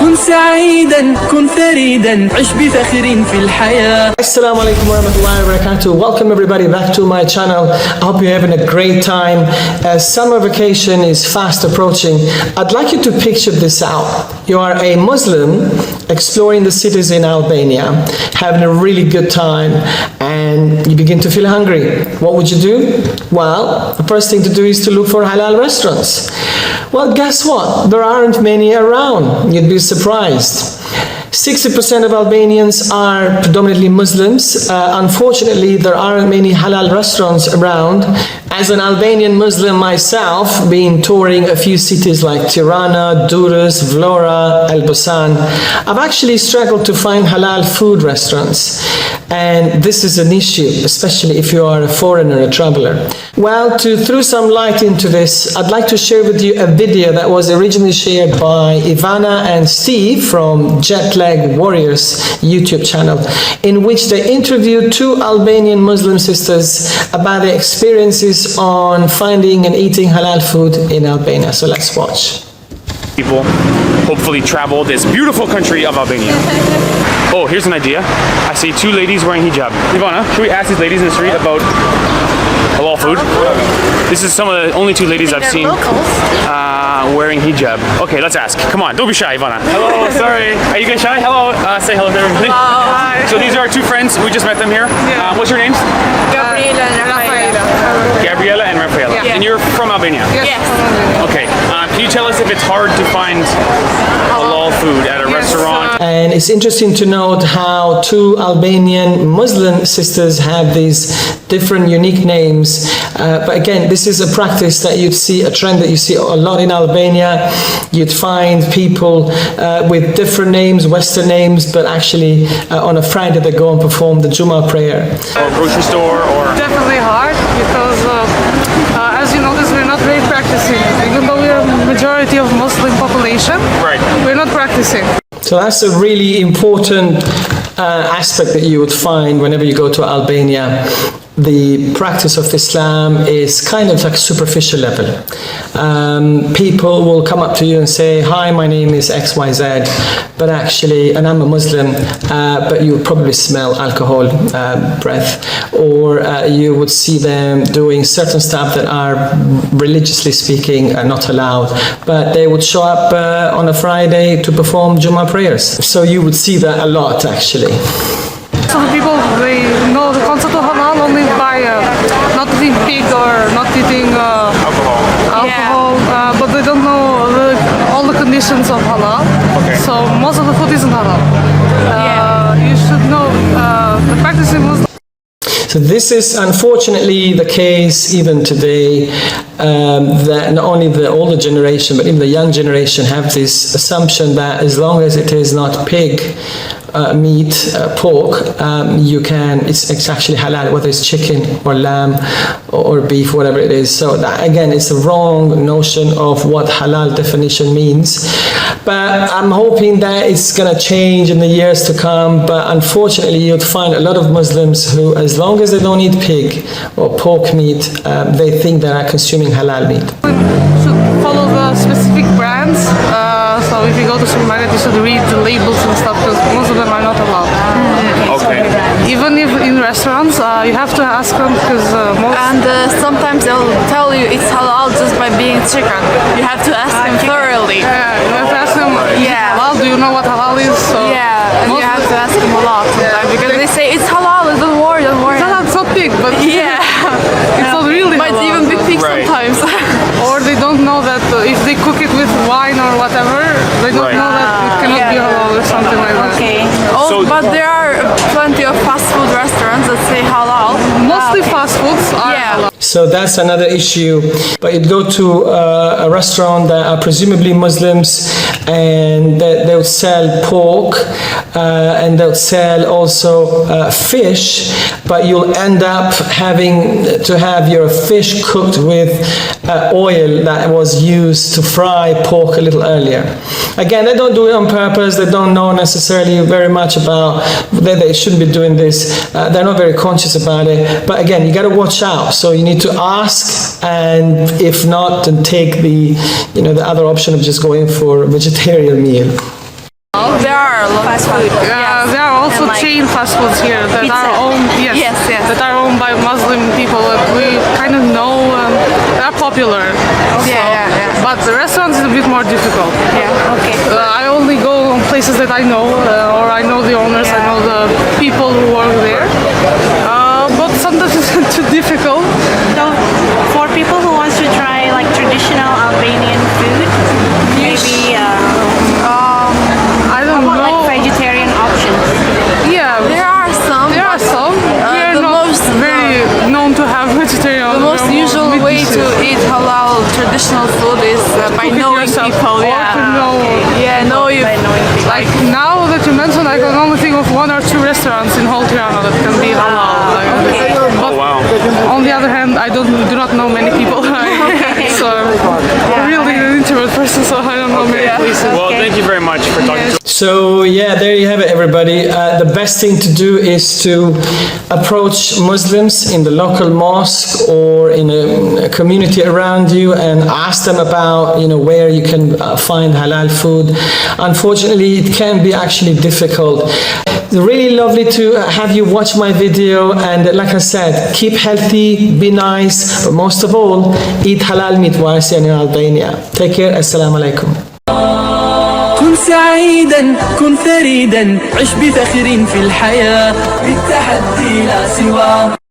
كن سعيدا كن فريدا عش بفخر في الحياة. Assalamu alaikum wa rahmatullahi wa barakatuh. Welcome everybody back to my channel. I hope you're having a great time. As summer vacation is fast approaching, I'd like you to picture this out. You are a Muslim exploring the cities in Albania, having a really good time, and you begin to feel hungry. What would you do? Well, the first thing to do is to look for halal restaurants. Well, guess what? There aren't many around. You'd be surprised. 60% of Albanians are predominantly Muslims. Unfortunately, there aren't many halal restaurants around. As an Albanian Muslim myself, been touring a few cities like Tirana, Durrës, Vlora, Elbasan, I've actually struggled to find halal food restaurants. And this is an issue, especially if you are a foreigner, a traveler. Well, to throw some light into this, I'd like to share with you a video that was originally shared by Ivana and Steve from Jetlag Warriors YouTube channel, in which they interviewed two Albanian Muslim sisters about their experiences on finding and eating halal food in Albania. So let's watch. People hopefully travel this beautiful country of Albania. Oh, here's an idea. I see two ladies wearing hijab. Ivana, should we ask these ladies in the street about halal food? This is some of the only two ladies I've seen wearing hijab. Okay, let's ask. Come on, don't be shy, Ivana. Hello, sorry. Are you guys shy? Hello. Say hello to everybody. Hi. So these are our two friends. We just met them here. Yeah. What's your names? Gabriela and Rafaela. Gabriela and Rafaela. Yeah. And you're from Albania? Yes. Okay. Can you tell us if it's hard to find halal food at a restaurant? And it's interesting to note how two Albanian Muslim sisters have these different unique names. But again, this is a practice that you'd see, a trend that you see a lot in Albania. You'd find people with different names, Western names, but actually on a Friday they go and perform the Jummah prayer. Or grocery store or... Definitely hard because as you notice, we're not very practicing. Even though we're a majority of Muslim population, Right. we're not practicing. So that's a really important aspect that you would find whenever you go to Albania. The practice of Islam is kind of like superficial level. People will come up to you and say, hi, my name is XYZ, but actually, and I'm a Muslim, but you would probably smell alcohol breath, or you would see them doing certain stuff that are religiously speaking not allowed, but they would show up on a Friday to perform Jummah prayers. So you would see that a lot actually. So the people, they know the concept of halal only by not eating pig or not eating alcohol, but they don't know all the conditions of halal. Okay. So most of the food isn't halal. You should know the practicing Muslim. So this is unfortunately the case even today, that not only the older generation, but even the young generation have this assumption that as long as it is not pig meat, pork, you can, it's actually halal, whether it's chicken or lamb or beef, whatever it is. So that, again, it's a wrong notion of what halal definition means. But I'm hoping that it's going to change in the years to come. But unfortunately, you'd find a lot of Muslims who, as long as they don't eat pig or pork meat, they think they are consuming halal meat. Should follow the specific brands. So if you go to supermarket, you should read the labels and stuff because most of them are not allowed. Okay. Even if in restaurants, you have to ask them because most. And sometimes they'll tell you it's halal just by being chicken. You have to ask them thoroughly. Yeah, you have to ask them. Yeah. Halal? Do you know what halal is? So Yeah, and you have to ask them a lot sometimes because they say it's halal. Don't worry, don't worry. It's not big, but Yeah. it's not really But it's halal. even big pig Right. sometimes. Or they don't know that if they cook it with wine or whatever, they don't Right. know that it cannot be halal or something like that. Okay. Oh, So- but there are plenty of fast food restaurants that say halal. Mostly fast foods are Yeah. halal. So that's another issue. But you'd go to a restaurant that are presumably Muslims, and they would sell pork, and they would sell also fish, but you'll end up having to have your fish cooked with oil that was used to fry pork a little earlier. Again, they don't do it on purpose. They don't know necessarily very much about that they shouldn't be doing this. They're not very conscious about it. But again, you got to watch out. So you need to ask, and if not, then take the other option of just going for a vegetarian meal. halal. There are a lot of food. Yes. There are also And, like, chain fast foods here that pizza. are owned. Yes, Yes, yes. that are owned by Muslim people. We kind of know they're popular. Yeah. But the restaurants is a bit more difficult. Yeah. Okay. I only go on places that I know, or I know the owners, I know the people who work there. But sometimes it's too difficult. So, for people who wants to try like traditional Albanian food, maybe I don't like know. vegetarian options. Yeah, There are some. there are some. We are the not most very known to have vegetarian. The most usual meat way to dishes. eat halal traditional food is by Cook it knowing yourself, people. or Yeah. to know. Yeah, know you. Like now that you mentioned, I can only think of one or two restaurants in whole Tirana that can be halal. Like, but Oh, wow. on the other hand, I do not know many people. So I'm really an introvert person, so I don't know many places. Well, thank you very much for talking to us. So yeah, there you have it, everybody. The best thing to do is to approach Muslims in the local mosque or in a community around you and ask them about, where you can find halal food. Unfortunately, it can be actually difficult. It's really lovely to have you watch my video, and like I said, keep healthy, be nice, but most of all, eat halal meat whilst you're in Albania. Take care. Assalamu alaikum. كن سعيدا كن فريدا عش بفخر في الحياة بالتحدي لا سواه